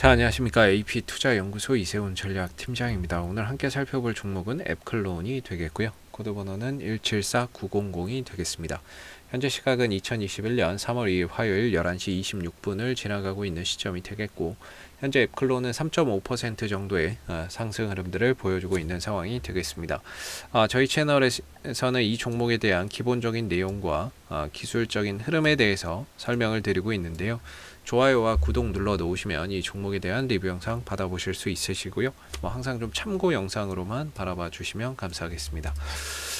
자, 안녕하십니까. AP투자연구소 이세훈 전략팀장입니다. 오늘 함께 살펴볼 종목은 앱클론이 되겠고요. 코드번호는 174900이 되겠습니다. 현재 시각은 2021년 3월 2일 화요일 11시 26분을 지나가고 있는 시점이 되겠고, 현재 앱클론은 3.5% 정도의 상승 흐름들을 보여주고 있는 상황이 되겠습니다. 저희 채널에서는 이 종목에 대한 기본적인 내용과 기술적인 흐름에 대해서 설명을 드리고 있는데요. 좋아요와 구독 눌러 놓으시면 이 종목에 대한 리뷰 영상 받아보실 수 있으시고요. 항상 좀 참고 영상으로만 바라봐 주시면 감사하겠습니다.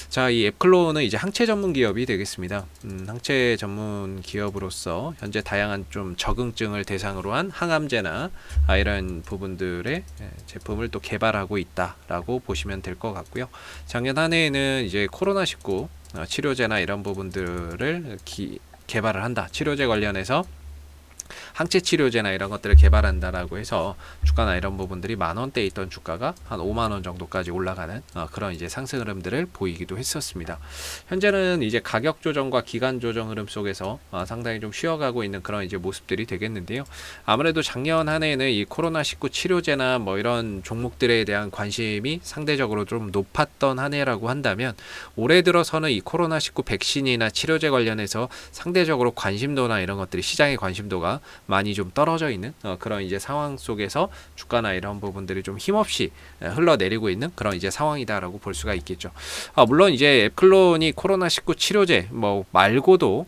자, 이 앱클론은 이제 항체 전문 기업이 되겠습니다. 항체 전문 기업으로서 현재 다양한 좀 적응증을 대상으로 한 항암제나 이런 부분들의 제품을 또 개발하고 있다라고 보시면 될 것 같고요. 작년 한 해에는 이제 코로나19 치료제나 이런 부분들을 개발을 한다. 치료제 관련해서 항체 치료제나 이런 것들을 개발한다라고 해서 주가나 이런 부분들이 만원대에 있던 주가가 한 5만원 정도까지 올라가는 그런 이제 상승 흐름들을 보이기도 했었습니다. 현재는 이제 가격 조정과 기간 조정 흐름 속에서 상당히 좀 쉬어가고 있는 그런 이제 모습들이 되겠는데요. 아무래도 작년 한 해에는 이 코로나19 치료제나 뭐 이런 종목들에 대한 관심이 상대적으로 좀 높았던 한 해라고 한다면, 올해 들어서는 이 코로나19 백신이나 치료제 관련해서 상대적으로 관심도나 이런 것들이, 시장의 관심도가 많이 좀 떨어져 있는 그런 이제 상황 속에서 주가나 이런 부분들이 좀 힘없이 흘러내리고 있는 그런 이제 상황이다라고 볼 수가 있겠죠. 물론 이제 앱클론이 코로나19 치료제 뭐 말고도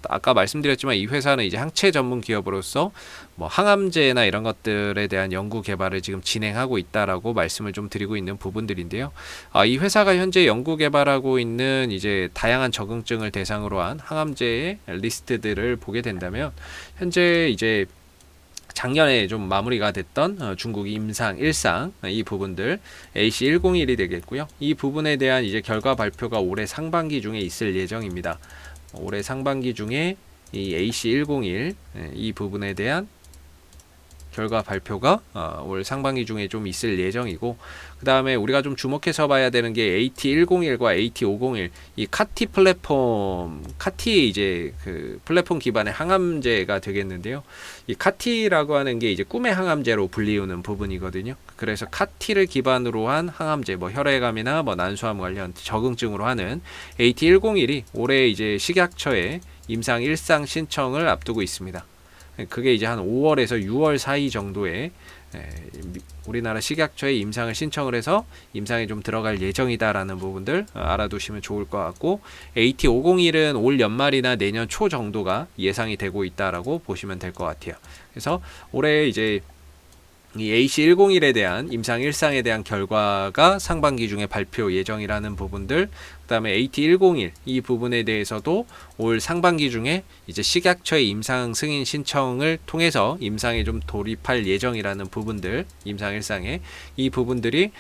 아까 말씀드렸지만 이 회사는 이제 항체 전문 기업으로서 뭐 항암제나 이런 것들에 대한 연구 개발을 지금 진행하고 있다라고 말씀을 좀 드리고 있는 부분들인데요. 이 회사가 현재 연구 개발하고 있는 이제 다양한 적응증을 대상으로 한 항암제의 리스트들을 보게 된다면, 현재 이제 작년에 좀 마무리가 됐던 중국 임상 1상 이 부분들 AC101이 되겠고요. 이 부분에 대한 이제 결과 발표가 올해 상반기 중에 있을 예정입니다. 올해 상반기 중에 이 AC101 이 부분에 대한 결과 발표가 올 상반기 중에 좀 있을 예정이고, 그 다음에 우리가 좀 주목해서 봐야 되는 게 AT101과 AT501 이 카티 플랫폼, 카티 이제 그 플랫폼 기반의 항암제가 되겠는데요. 이 카티라고 하는 게 이제 꿈의 항암제로 불리우는 부분이거든요. 그래서 카티를 기반으로 한 항암제, 뭐 혈액암이나 뭐 난소암 관련 적응증으로 하는 AT101이 올해 이제 식약처에 임상 1상 신청을 앞두고 있습니다. 그게 이제 한 5월에서 6월 사이 정도에 우리나라 식약처에 임상을 신청을 해서 임상에 좀 들어갈 예정이다라는 부분들 알아두시면 좋을 것 같고, AT501은 올 연말이나 내년 초 정도가 예상이 되고 있다라고 보시면 될 것 같아요. 그래서 올해 이제 이 AC101에 대한 임상 1상에 대한 결과가 상반기 중에 발표 예정이라는 부분들, 그 다음에 AT101 이 부분에 대해서도 올 상반기 중에 이제 식약처의 임상 승인 신청을 통해서 임상에 좀 돌입할 예정이라는 부분들, 임상 1상에 이 부분들이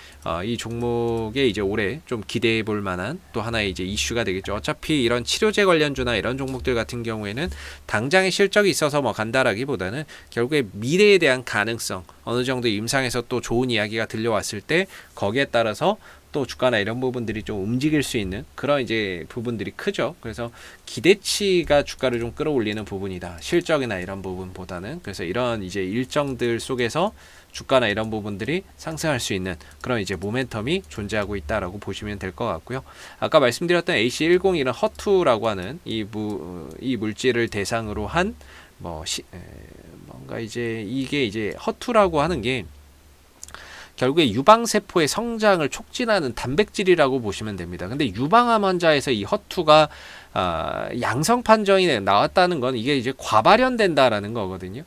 이 종목에 이제 올해 좀 기대해 볼 만한 또 하나의 이제 이슈가 되겠죠. 어차피 이런 치료제 관련주나 이런 종목들 같은 경우에는 당장의 실적이 있어서 뭐 간다라기보다는 결국에 미래에 대한 가능성, 어느 정도 임상에서 또 좋은 이야기가 들려왔을 때 거기에 따라서 또 주가나 이런 부분들이 좀 움직일 수 있는 그런 이제 부분들이 크죠. 그래서 기대치가 주가를 좀 끌어올리는 부분이다, 실적이나 이런 부분보다는. 그래서 이런 이제 일정들 속에서 주가나 이런 부분들이 상승할 수 있는 그런 이제 모멘텀이 존재하고 있다라고 보시면 될 것 같고요. 아까 말씀드렸던 AC101은 허투라고 하는 이 물질을 대상으로 한 뭔가 이제 이게 이제 허투라고 하는 게 결국에 유방세포의 성장을 촉진하는 단백질이라고 보시면 됩니다. 근데 유방암 환자에서 이 허투가 양성 판정이 나왔다는 건 이게 이제 과발현된다라는 거거든요.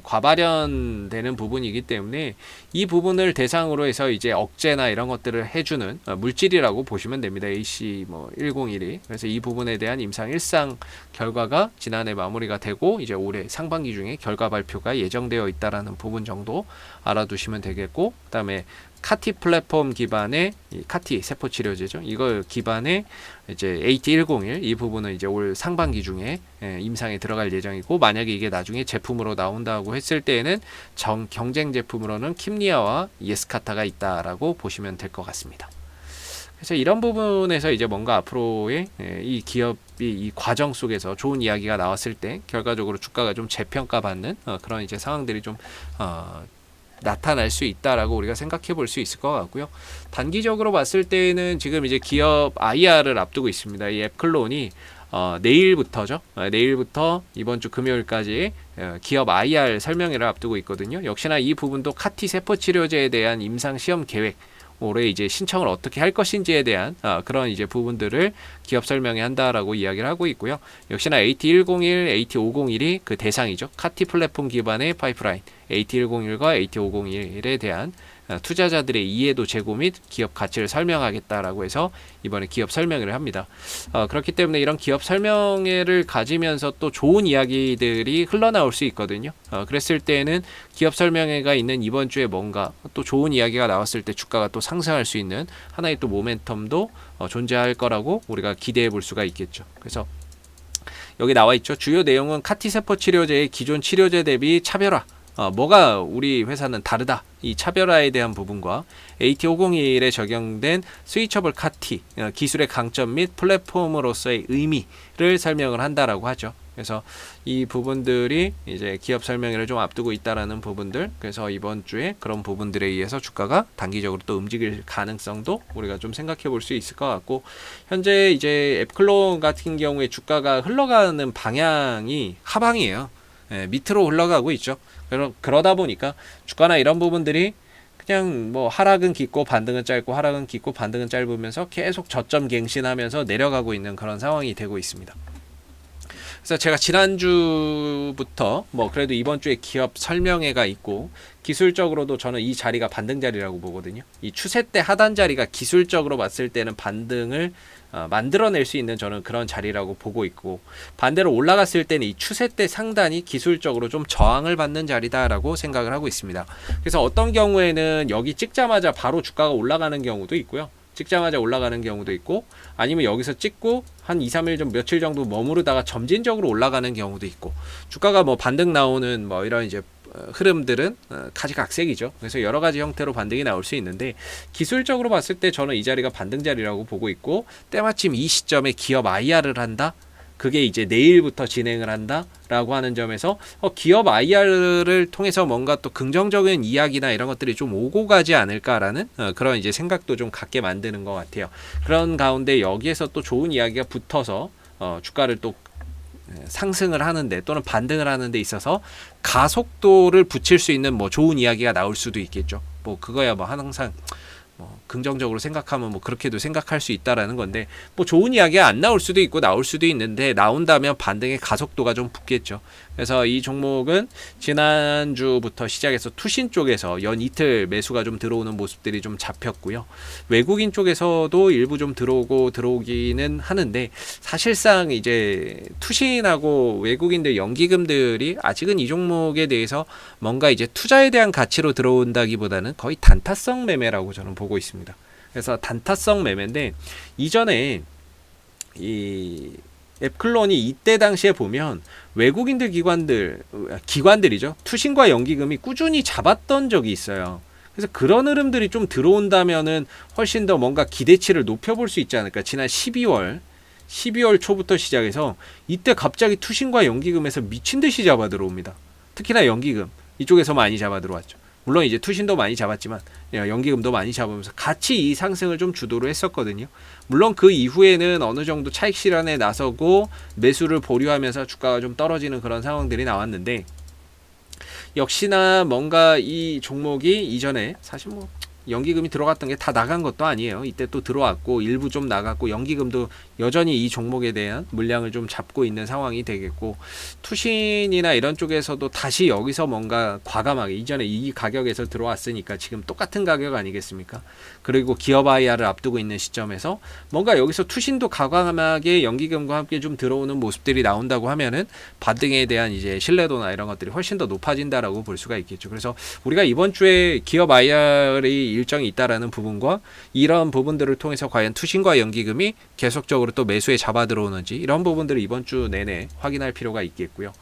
과발현되는 부분이기 때문에 이 부분을 대상으로 해서 이제 억제나 이런 것들을 해주는 물질이라고 보시면 됩니다. AC101이. 그래서 이 부분에 대한 임상 1상 결과가 지난해 마무리가 되고 이제 올해 상반기 중에 결과 발표가 예정되어 있다라는 부분 정도 알아두시면 되겠고, 그 다음에 카티 플랫폼 기반의 카티 세포 치료제죠. 이걸 기반의 이제 AT101 이 부분은 이제 올 상반기 중에 임상에 들어갈 예정이고, 만약에 이게 나중에 제품으로 나온다고 했을 때에는 경쟁 제품으로는 킴리아와 예스카타가 있다라고 보시면 될 것 같습니다. 그래서 이런 부분에서 이제 뭔가 앞으로의 이 기업이 이 과정 속에서 좋은 이야기가 나왔을 때 결과적으로 주가가 좀 재평가받는 그런 이제 상황들이 좀 나타날 수 있다라고 우리가 생각해 볼 수 있을 것 같고요. 단기적으로 봤을 때는 지금 이제 기업 IR을 앞두고 있습니다. 이 앱클론이 내일부터죠. 내일부터 이번 주 금요일까지 기업 IR 설명회를 앞두고 있거든요. 역시나 이 부분도 카티 세포 치료제에 대한 임상 시험 계획, 올해 이제 신청을 어떻게 할 것인지에 대한 그런 이제 부분들을 기업 설명회 한다라고 이야기를 하고 있고요. 역시나 AT101, AT501이 그 대상이죠. 카티 플랫폼 기반의 파이프라인 AT101과 AT501에 대한 투자자들의 이해도 제고 및 기업 가치를 설명하겠다라고 해서 이번에 기업 설명회를 합니다. 그렇기 때문에 이런 기업 설명회를 가지면서 또 좋은 이야기들이 흘러나올 수 있거든요. 그랬을 때는 기업 설명회가 있는 이번 주에 뭔가 또 좋은 이야기가 나왔을 때 주가가 또 상승할 수 있는 하나의 또 모멘텀도 존재할 거라고 우리가 기대해 볼 수가 있겠죠. 그래서 여기 나와 있죠. 주요 내용은 카티세포 치료제의 기존 치료제 대비 차별화, 뭐가 우리 회사는 다르다, 이 차별화에 대한 부분과 AT501에 적용된 스위처블 카티 기술의 강점 및 플랫폼으로서의 의미를 설명을 한다라고 하죠. 그래서 이 부분들이 이제 기업 설명회를 좀 앞두고 있다라는 부분들, 그래서 이번 주에 그런 부분들에 의해서 주가가 단기적으로 또 움직일 가능성도 우리가 좀 생각해 볼 수 있을 것 같고, 현재 이제 앱클론 같은 경우에 주가가 흘러가는 방향이 하방이에요. 밑으로 흘러가고 있죠. 그러다 보니까 주가나 이런 부분들이 그냥 뭐 하락은 깊고 반등은 짧고 하락은 깊고 반등은 짧으면서 계속 저점 갱신하면서 내려가고 있는 그런 상황이 되고 있습니다. 그래서 제가 지난주부터 뭐 그래도 이번 주에 기업 설명회가 있고, 기술적으로도 저는 이 자리가 반등 자리라고 보거든요. 이 추세 때 하단 자리가 기술적으로 봤을 때는 반등을 만들어낼 수 있는 저는 그런 자리라고 보고 있고, 반대로 올라갔을 때는 이 추세 때 상단이 기술적으로 좀 저항을 받는 자리다라고 생각을 하고 있습니다. 그래서 어떤 경우에는 여기 찍자마자 바로 주가가 올라가는 경우도 있고요. 찍자마자 올라가는 경우도 있고, 아니면 여기서 찍고 한 2, 3일 좀 며칠 정도 머무르다가 점진적으로 올라가는 경우도 있고, 주가가 뭐 반등 나오는 뭐 이런 이제 흐름들은 가지각색이죠. 그래서 여러 가지 형태로 반등이 나올 수 있는데, 기술적으로 봤을 때 저는 이 자리가 반등 자리라고 보고 있고, 때마침 이 시점에 기업 IR을 한다? 그게 이제 내일부터 진행을 한다라고 하는 점에서 기업 IR을 통해서 뭔가 또 긍정적인 이야기나 이런 것들이 좀 오고 가지 않을까라는 그런 이제 생각도 좀 갖게 만드는 것 같아요. 그런 가운데 여기에서 또 좋은 이야기가 붙어서 주가를 또 상승을 하는데 또는 반등을 하는 데 있어서 가속도를 붙일 수 있는 뭐 좋은 이야기가 나올 수도 있겠죠. 뭐 그거야 뭐 항상 긍정적으로 생각하면 뭐 그렇게도 생각할 수 있다라는 건데, 뭐 좋은 이야기가 안 나올 수도 있고 나올 수도 있는데, 나온다면 반등의 가속도가 좀 붙겠죠. 그래서 이 종목은 지난주부터 시작해서 투신 쪽에서 연 이틀 매수가 좀 들어오는 모습들이 좀 잡혔고요. 외국인 쪽에서도 일부 좀 들어오기는 하는데, 사실상 이제 투신하고 외국인들 연기금들이 아직은 이 종목에 대해서 뭔가 이제 투자에 대한 가치로 들어온다기보다는 거의 단타성 매매라고 저는 보고 있습니다. 그래서 단타성 매매인데, 이전에 이 앱클론이 이때 당시에 보면 외국인들 기관들이죠. 투신과 연기금이 꾸준히 잡았던 적이 있어요. 그래서 그런 흐름들이 좀 들어온다면은 훨씬 더 뭔가 기대치를 높여볼 수 있지 않을까. 지난 12월 초부터 시작해서 이때 갑자기 투신과 연기금에서 미친 듯이 잡아 들어옵니다. 특히나 연기금 이쪽에서 많이 잡아 들어왔죠. 물론 이제 투신도 많이 잡았지만 연기금도 많이 잡으면서 같이 이 상승을 좀 주도를 했었거든요. 물론 그 이후에는 어느 정도 차익 실현에 나서고 매수를 보류하면서 주가가 좀 떨어지는 그런 상황들이 나왔는데, 역시나 뭔가 이 종목이 이전에 사실 뭐 연기금이 들어갔던 게 다 나간 것도 아니에요. 이때 또 들어왔고 일부 좀 나갔고, 연기금도 여전히 이 종목에 대한 물량을 좀 잡고 있는 상황이 되겠고, 투신이나 이런 쪽에서도 다시 여기서 뭔가 과감하게, 이전에 이 가격에서 들어왔으니까 지금 똑같은 가격 아니겠습니까? 그리고 기업 IR을 앞두고 있는 시점에서 뭔가 여기서 투신도 과감하게 연기금과 함께 좀 들어오는 모습들이 나온다고 하면은 반등에 대한 이제 신뢰도나 이런 것들이 훨씬 더 높아진다라고 볼 수가 있겠죠. 그래서 우리가 이번 주에 기업 IR이 일정이 있다라는 부분과 이런 부분들을 통해서 과연 투신과 연기금이 계속적으로 또 매수에 잡아 들어오는지, 이런 부분들을 이번 주 내내 확인할 필요가 있겠고요.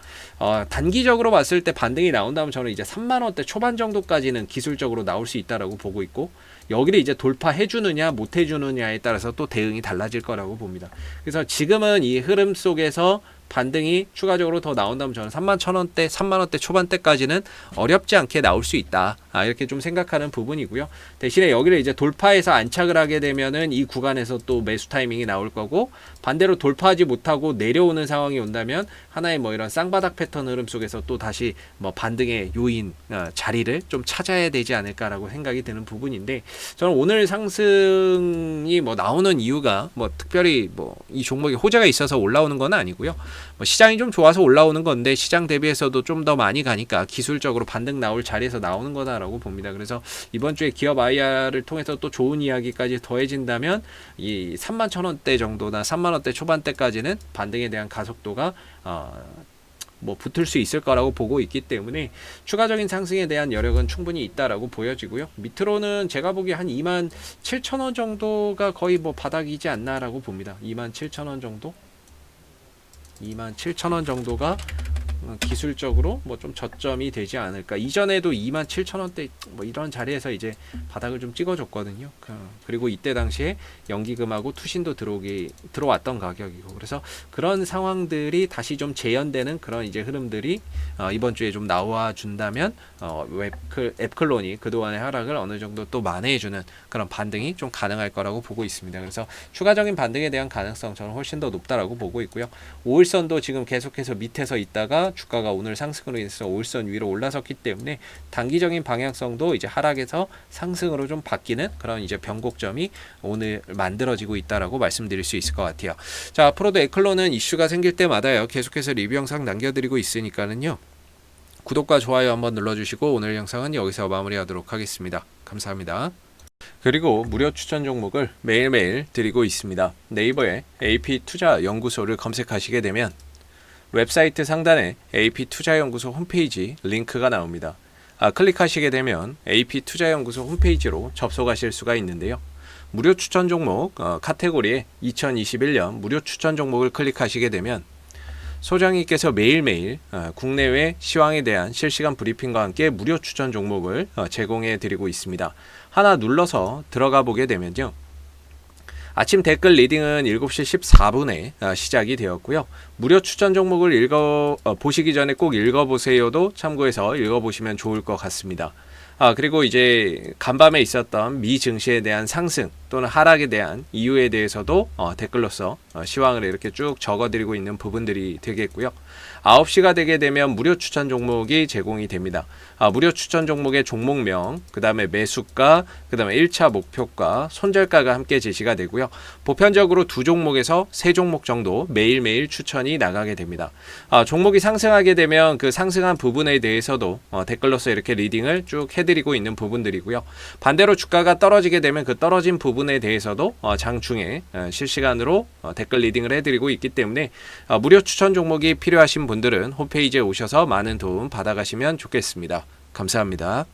단기적으로 봤을 때 반등이 나온다면 저는 이제 3만원대 초반 정도까지는 기술적으로 나올 수 있다라고 보고 있고, 여기를 이제 돌파해 주느냐 못 해주느냐에 따라서 또 대응이 달라질 거라고 봅니다. 그래서 지금은 이 흐름 속에서 반등이 추가적으로 더 나온다면 저는 31,000원대, 3만원대 초반대까지는 어렵지 않게 나올 수 있다. 이렇게 좀 생각하는 부분이고요. 대신에 여기를 이제 돌파해서 안착을 하게 되면은 이 구간에서 또 매수 타이밍이 나올 거고, 반대로 돌파하지 못하고 내려오는 상황이 온다면 하나의 뭐 이런 쌍바닥 패턴 흐름 속에서 또 다시 뭐 반등의 요인, 자리를 좀 찾아야 되지 않을까라고 생각이 드는 부분인데, 저는 오늘 상승이 뭐 나오는 이유가 뭐 특별히 뭐 이 종목에 호재가 있어서 올라오는 건 아니고요. 뭐 시장이 좀 좋아서 올라오는 건데 시장 대비해서도 좀 더 많이 가니까 기술적으로 반등 나올 자리에서 나오는 거다라고 봅니다. 그래서 이번 주에 기업 IR을 통해서 또 좋은 이야기까지 더해진다면 이 31,000원대 정도나 3만원대 초반대까지는 반등에 대한 가속도가 뭐 붙을 수 있을 거라고 보고 있기 때문에 추가적인 상승에 대한 여력은 충분히 있다라고 보여지고요. 밑으로는 제가 보기에 한 27,000원 정도가 거의 뭐 바닥이지 않나라고 봅니다. 27,000원 정도? 27,000원 정도가 기술적으로 뭐 좀 저점이 되지 않을까. 이전에도 27,000원대 뭐 이런 자리에서 이제 바닥을 좀 찍어줬거든요. 그리고 이때 당시에 연기금하고 투신도 들어왔던 가격이고, 그래서 그런 상황들이 다시 좀 재현되는 그런 이제 흐름들이 이번 주에 좀 나와 준다면 앱클론이 그동안의 하락을 어느 정도 또 만회해주는 그런 반등이 좀 가능할 거라고 보고 있습니다. 그래서 추가적인 반등에 대한 가능성 저는 훨씬 더 높다라고 보고 있고요. 5일선도 지금 계속해서 밑에서 있다가 주가가 오늘 상승으로 인해서 5일선 위로 올라섰기 때문에 단기적인 방향성도 이제 하락에서 상승으로 좀 바뀌는 그런 이제 변곡점이 오늘 만들어지고 있다라고 말씀드릴 수 있을 것 같아요. 자, 앞으로도 에클론은 이슈가 생길 때마다요 계속해서 리뷰 영상 남겨드리고 있으니까는요, 구독과 좋아요 한번 눌러주시고 오늘 영상은 여기서 마무리하도록 하겠습니다. 감사합니다. 그리고 무료 추천 종목을 매일매일 드리고 있습니다. 네이버에 AP투자연구소를 검색하시게 되면 웹사이트 상단에 AP투자연구소 홈페이지 링크가 나옵니다. 클릭하시게 되면 AP투자연구소 홈페이지로 접속하실 수가 있는데요. 무료 추천 종목 카테고리에 2021년 무료 추천 종목을 클릭하시게 되면 소장님께서 매일매일 국내외 시황에 대한 실시간 브리핑과 함께 무료 추천 종목을 제공해 드리고 있습니다. 하나 눌러서 들어가 보게 되면요, 아침 댓글 리딩은 7시 14분에 시작이 되었고요. 무료 추천 종목을 보시기 전에 꼭 읽어보세요도 참고해서 읽어보시면 좋을 것 같습니다. 그리고 이제 간밤에 있었던 미 증시에 대한 상승 또는 하락에 대한 이유에 대해서도 댓글로서 시황을 이렇게 쭉 적어드리고 있는 부분들이 되겠고요. 9시가 되게 되면 무료 추천 종목이 제공이 됩니다. 무료 추천 종목의 종목명, 그 다음에 매수가, 그 다음에 1차 목표가, 손절가가 함께 제시가 되고요. 보편적으로 2종목에서 3종목 정도 매일매일 추천이 나가게 됩니다. 종목이 상승하게 되면 그 상승한 부분에 대해서도 댓글로서 이렇게 리딩을 쭉 해드리고 있는 부분들이고요. 반대로 주가가 떨어지게 되면 그 떨어진 부분에 대해서도 장중에 실시간으로 댓글 리딩을 해드리고 있기 때문에 무료 추천 종목이 필요하신 분들은 홈페이지에 오셔서 많은 도움 받아가시면 좋겠습니다. 감사합니다.